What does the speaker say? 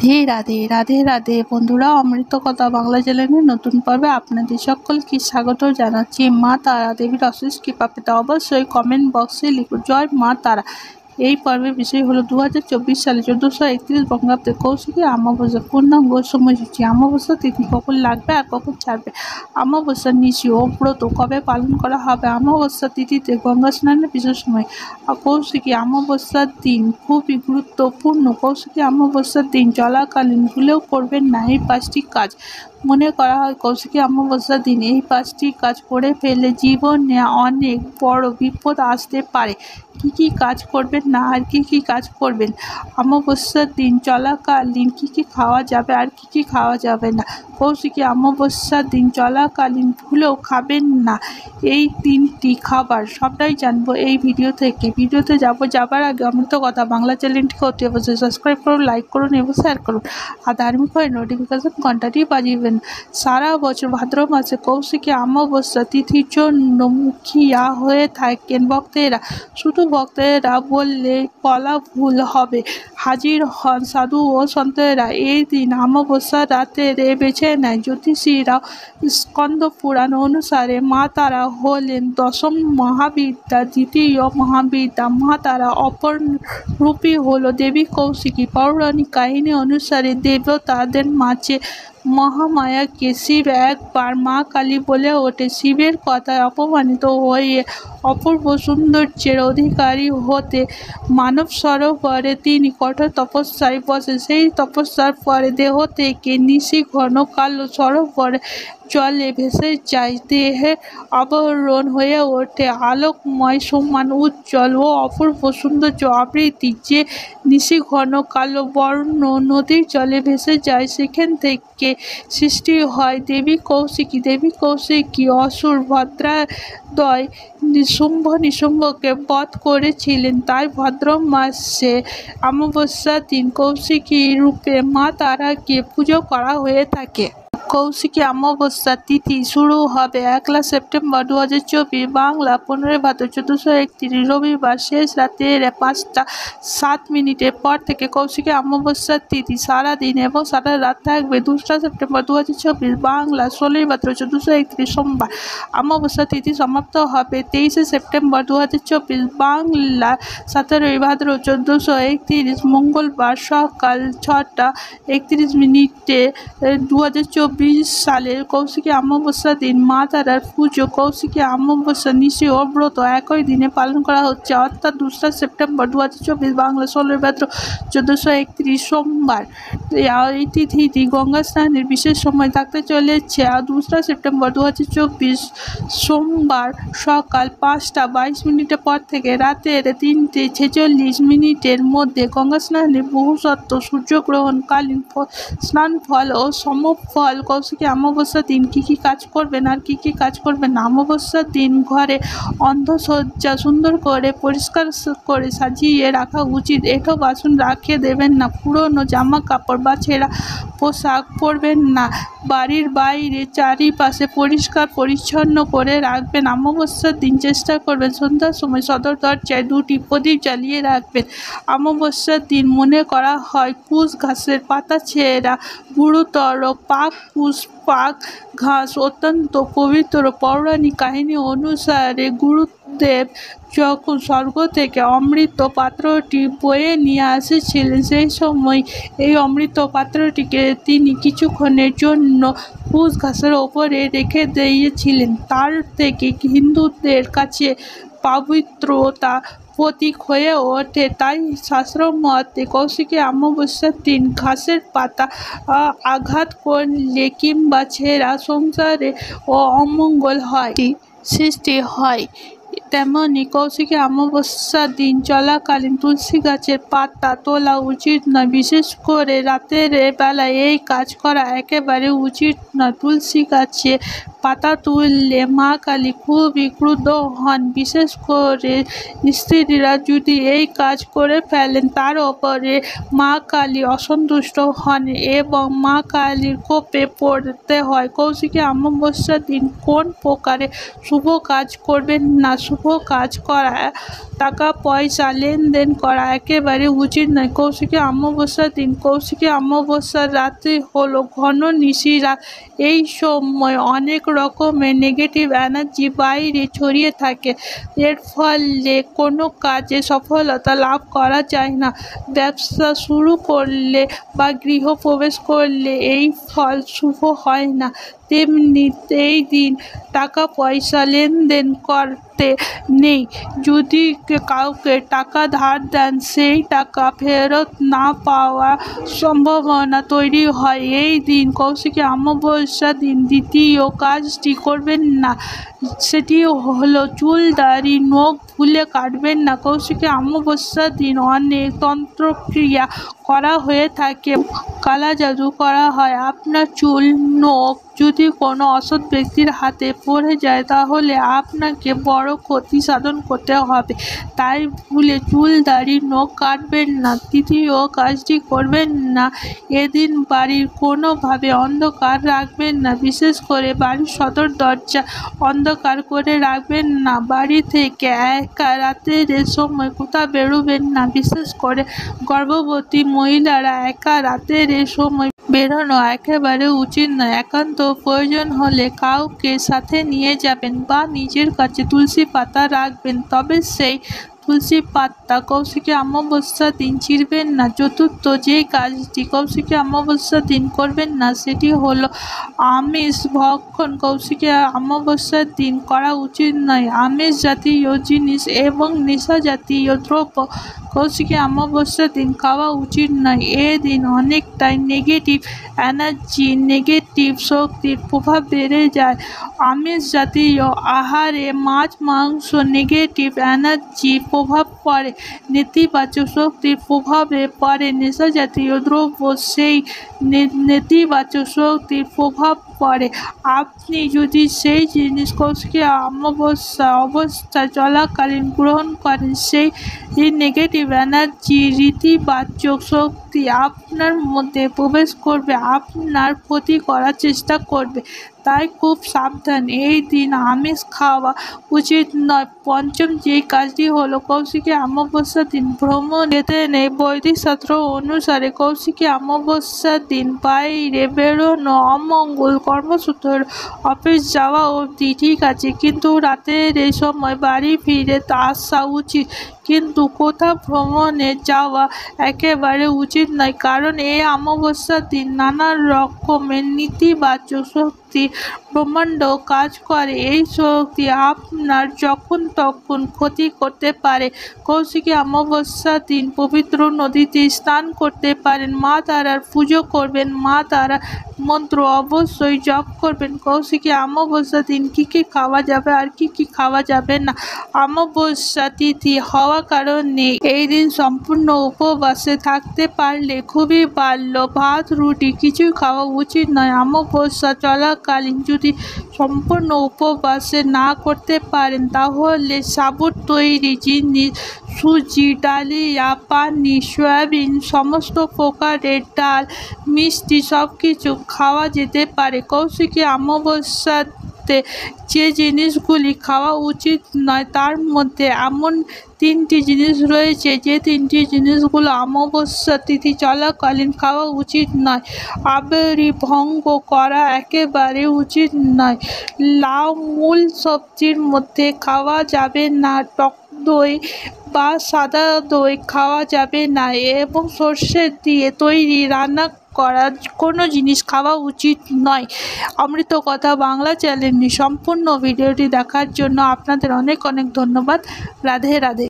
রাধে রাধে রাধে রাধে বন্ধুরা, অমৃত কথা বাংলা চ্যানেলের নতুন পর্বে আপনাদের সকলকে স্বাগত জানাচ্ছি। মা তারা দেবীর অশেষ কৃপা পেতে অবশ্যই কমেন্ট বক্সে লিখুন জয় মা তারা। এই পর্বের বিষয় হলো 2024 সালে 1431 বঙ্গাব্দে কৌশিকী অমাবস্যা পূর্ণাঙ্গ সময়সূচি। অমাবস্যা তিথি কখন লাগবে আর কখন ছাড়বে, অমাবস্যার নিশি ও ব্রত কবে পালন করা হবে, অমাবস্যা তিথিতে গঙ্গা স্নানের বিশেষ সময়, কৌশিকী অমাবস্যার দিন খুবই গুরুত্বপূর্ণ। কৌশিকী অমাবস্যার দিন চলাকালীন ভুলেও করবেন না এই 5টি কাজ। মনে করা হয় কৌশিকী অমাবস্যার দিন এই 5টি কাজ করে ফেললে জীবনে অনেক বড় বিপদ আসতে পারে। কি কি কাজ করবেন না আর কি কি কাজ করবেন, অমাবস্যার দিন চলাকালীন কি কি খাওয়া যাবে আর কি কি খাওয়া যাবে না, কৌশিকী অমাবস্যার দিন চলাকালীন ভুলেও খাবেন না এই 3টি খাবার, সবটাই জানবো এই ভিডিও থেকে। ভিডিওতে যাবার আগে অমৃত কথা বাংলা চ্যানেলটিকে অতি অবশ্যই সাবস্ক্রাইব করুন, লাইক করুন এবং শেয়ার করুন আর ধার্মিক হয়ে নোটিফিকেশন ঘন্টাটি বাজিয়ে সারা বছর ভাদ্র মাসে কৌশিকী অমাবস্যা তিথির জন্য মুখিয়া হয়ে থাকেন ভক্তেরা। শুধু ভক্তেরা বললে বলা ভুল হবে, হাজির হন সাধু ও সন্তরা। এই দিন অমাবস্যার রাতের বেছে নেয় জ্যোতিষীরা। স্কন্দ পুরাণ অনুসারে মা তারা হলেন দশম মহাবিদ্যা, দ্বিতীয় মহাবিদ্যা। মা তারা অপর রূপী হল দেবী কৌশিকী। পৌরাণিক কাহিনী অনুসারে দেবতাদের মাঝে মহামায়াকে শিব একবার মা কালী বলে ওঠে। শিবের কথায় অপমানিত হয়ে অপূর্ব সৌন্দর্যের অধিকারী হতে মানব সরোবরে তিনি কঠোর তপস্যায় বসে। সেই তপস্যার পরে দেহ থেকে নিশি ঘন কালো সরোবরে জলে ভেসে যায়। দেহের আবরণ হয়ে ওঠে আলোকময় সমান উজ্জ্বল ও অপূর্ব সৌন্দর্য আবৃত্তি। যে নিশি ঘন কালো বর্ণ নদীর জলে ভেসে যায় সেখান থেকে সৃষ্টি হয় দেবী কৌশিকী। দেবী কৌশিকী অসুর ভদ্রাদয় শুম্ভ নিশুম্ভকে বধ করেছিলেন, তাই ভাদ্র মাসে অমাবস্যার দিন কৌশিকী রূপে মা তারাকে পুজো করা হয়ে থাকে। কৌশিকী অমাবস্যার তিথি শুরু হবে 1 সেপ্টেম্বর 2024 বাংলা 15 ভাদ্র 1431 রবিবার শেষ রাতে 5টা 7 পর থেকে। কৌশিকী অমাবস্যার তিথি সারাদিন এবং সারা রাত থাকবে। 2 সেপ্টেম্বর 2024 বাংলা 16 ভাদ্র 1431 সোমবার অমাবস্যার তিথি সমাপ্ত হবে 23 সেপ্টেম্বর 2024 বাংলা 17 ভাদ্র 1431 মঙ্গলবার সকাল 6টা 31 2024 সালের কৌশিকী অমাবস্যার দিন মা তারার পুজো। কৌশিকী অমাবস্যা নিশি ও ব্রত একই দিনে পালন করা হচ্ছে, অর্থাৎ 2 সেপ্টেম্বর 2024 বাংলা 16 ভাদ্র 1431 সোমবার। এই তিথিটি গঙ্গা স্নানের বিশেষ সময় থাকতে চলেছে। আর 2 সেপ্টেম্বর 2024 সোমবার সকাল 5টা 22 পর থেকে রাতের 3টে 46 মধ্যে গঙ্গা স্নানের বহুসত্ত্ব সূর্যগ্রহণকালীন স্নান ফল ও সমফল। কৌশিকী অমাবস্যার দিন কী কী কাজ করবেন আর কী কী কাজ করবেন না, অমাবস্যার দিন ঘরে অন্ধসজ্জা সুন্দর করে পরিষ্কার করে সাজিয়ে রাখা উচিত। এঁঠো বাসন রাখে দেবেন না, পুরনো জামা কাপড় বা ছেঁড়া পোশাক পরবেন না। বাড়ির বাইরে চারিপাশে পরিষ্কার পরিচ্ছন্ন করে রাখবেন। অমাবস্যার দিন চেষ্টা করবেন সন্ধ্যার সময় সদর দরজায় 2টি প্রদীপ জ্বালিয়ে রাখবেন। অমাবস্যার দিন মনে করা হয় কুশ ঘাসের পাতা ছেঁড়া গুরুতর, পাক কুশ পাক ঘাস অত্যন্ত পবিত্র। পৌরাণিক কাহিনী অনুসারে গুরুদেব যখন স্বর্গ থেকে অমৃত পাত্রটি বয়ে নিয়ে আসছিলেন, সেই সময় এই অমৃত পাত্রটিকে তিনি কিছুক্ষণের জন্য কুশ ঘাসের ওপরে রেখে দিয়েছিলেন। তার থেকে হিন্দুদের কাছে পবিত্রতা প্রতীক হয়ে ওঠে। তাই শাস্ত্রমতে কৌশিকী অমাবস্যার দিন ঘাসের পাতা আঘাত করলে কিংবা ছেঁড়া সংসারে ও অমঙ্গল সৃষ্টি হয়। তেমনি কৌশিকী অমাবস্যার দিন চলাকালীন তুলসী গাছের পাতা তোলা উচিত নয়। বিশেষ করে রাতের বেলায় এই কাজ করা একেবারে উচিত নয়। তুলসী গাছে পাতা তুললে মা কালী খুবই ক্রুদ্ধ হন। বিশেষ করে স্ত্রীরা যদি এই কাজ করে ফেলেন তার ওপরে মা কালী অসন্তুষ্ট হন এবং মা কালীর কোপে পড়তে হয়। কৌশিকী অমাবস্যার দিন কোন প্রকারে শুভ কাজ করবেন না? শুভ কাজ করা, টাকা পয়সা লেনদেন করা একেবারে উচিত নয় কৌশিকী অমাবস্যার দিন। কৌশিকী অমাবস্যার রাত্রি হলো ঘন নিশি রাত। এই সময় অনেক রকমের নেগেটিভ এনার্জি বাইরে ছড়িয়ে থাকে। এর ফলে কোনো কাজে সফলতা লাভ করা যায় না। ব্যবসা শুরু করলে বা গৃহপ্রবেশ করলে এই ফল শুভ হয় না। তেমনি এই দিন টাকা পয়সা লেনদেন করতে নেই। যদি কাউকে টাকা ধার দেন সেই টাকা ফেরত না পাওয়ার সম্ভাবনা তৈরি হয়। এই দিন কৌশিকী অমাবস্যার দিন দ্বিতীয় কাজটি করবেন না, সেটি হলো চুল দাড়ি নখ ভুলে কাটবেন না। কৌশিকী অমাবস্যার দিন অনেক তন্ত্রক্রিয়া করা হয়ে থাকে, কালা জাদু করা হয়। আপনার চুল নখ যদি কোনো অসৎ ব্যক্তির হাতে পড়ে যায় তাহলে আপনাকে বড় ক্ষতি সাধন করতে হবে। তাই ভুলে চুল দাড়ি নখ কাটবেন না। তৃতীয় কাজটি করবেন না, এদিন বাড়ির কোনোভাবে অন্ধকার রাখবেন না। বিশেষ করে বাড়ির সদর দরজা অন্ধকার করে রাখবেন না। বাড়ি থেকে একা রাতের সময় কোথাও বেরোবেন না। বিশেষ করে গর্ভবতী মহিলারা একা রাতের সময় বেরোনো একেবারে উচিত নয়। একান্ত প্রয়োজন হলে কাউকে সাথে নিয়ে যাবেন বা নিজের কাছে তুলসী পাতা রাখবেন, তবে সেই তুলসী পাতা কৌশিকী অমাবস্যার দিন ছিঁড়বেন না। চতুর্থ যে কাজটি কৌশিকী অমাবস্যার দিন করবেন না সেটি হলো আমিষ ভক্ষণ কৌশিকী অমাবস্যার দিন করা উচিত নয়। আমিষ জাতীয় জিনিস এবং নেশা জাতীয় দ্রব্য কৌশিকী অমাবস্যার দিন খাওয়া উচিত নয়। এদিন অনেকটাই নেগেটিভ এনার্জি, নেগেটিভ শক্তির প্রভাব বেড়ে যায়। আমিষ জাতীয় আহারে মাছ মাংস নেগেটিভ এনার্জি প্রভাব পড়ে, নেতিবাচক শক্তির প্রভাবে পড়ে। নেশা জাতীয় দ্রব্য সেই নেতিবাচক শক্তির প্রভাব পড়ে। আপনি যদি সেই জিনিস কৌশিকী অমাবস্যা অবস্থা চলাকালীন গ্রহণ করেন সেই নেগেটিভ এনার্জি, রীতিবাচক শক্তি আপনার মধ্যে প্রবেশ করবে, আপনার ক্ষতি করার চেষ্টা করবে। তাই খুব সাবধান, এই দিন আমিষ খাওয়া উচিত নয়। পঞ্চম যে কাজটি হলো কৌশিকী অমাবস্যার দিন ভ্রমণ যেতে নেই। বৈদিক শাস্ত্র অনুসারে কৌশিকী অমাবস্যার দিন বাইরে বেরোনো অমঙ্গল। কর্মসূত্র অফিস যাওয়া অবধি ঠিক আছে, কিন্তু রাতের এই সময় বাড়ি ফিরে আসা উচিত, কিন্তু কোথাও ভ্রমণে যাওয়া একেবারে উচিত নয়। কারণ এই অমাবস্যার দিন নানা রকমের নেতিবাচক শক্তি ব্রহ্মাণ্ড কাজ করে। এই শক্তি আপনার যখন তখন ক্ষতি করতে পারে। কৌশিকী অমাবস্যার দিন পবিত্র নদীতে স্নান করতে পারেন, মা তারার পুজো করবেন, মা তারার মন্ত্র অবশ্যই জপ করবেন। কৌশিকী অমাবস্যার দিন কী কী খাওয়া যাবে আর কী কী খাওয়া যাবে না। অমাবস্যা তিথি হওয়া কারণে এই দিন সম্পূর্ণ উপবাসে থাকতে পারলে খুবই ভালো। ভাত রুটি কিছুই খাওয়া উচিত নয়। অমাবস্যা চলাকালীন যদি সম্পূর্ণ উপবাসে না করতে পারেন তাহলে সাবুত তৈরি জিনিস, সুজি, ডালিয়া, পানি, সয়াবিন, সমস্ত প্রকারের ডাল, মিষ্টি সব কিছু খাওয়া যেতে পারে। কৌশিকী অমাবস্যাতে যে জিনিসগুলি খাওয়া উচিত নয় তার মধ্যে এমন তিনটি জিনিস রয়েছে যে তিনটি জিনিসগুলো অমাবস্যা তিথি চলাকালীন খাওয়া উচিত নয়। আবেরি ভঙ্গ করা একেবারে উচিত নয়। লাউ মূল সবজির মধ্যে খাওয়া যাবে না। টক দই বা সাদা দই খাওয়া যাবে না এবং সর্ষে দিয়ে তৈরি রান্না করা কোনো জিনিস খাওয়া উচিত নয়। অমৃত কথা বাংলা চ্যানেলটি সম্পূর্ণ ভিডিওটি দেখার জন্য আপনাদের অনেক অনেক ধন্যবাদ। রাধে রাধে।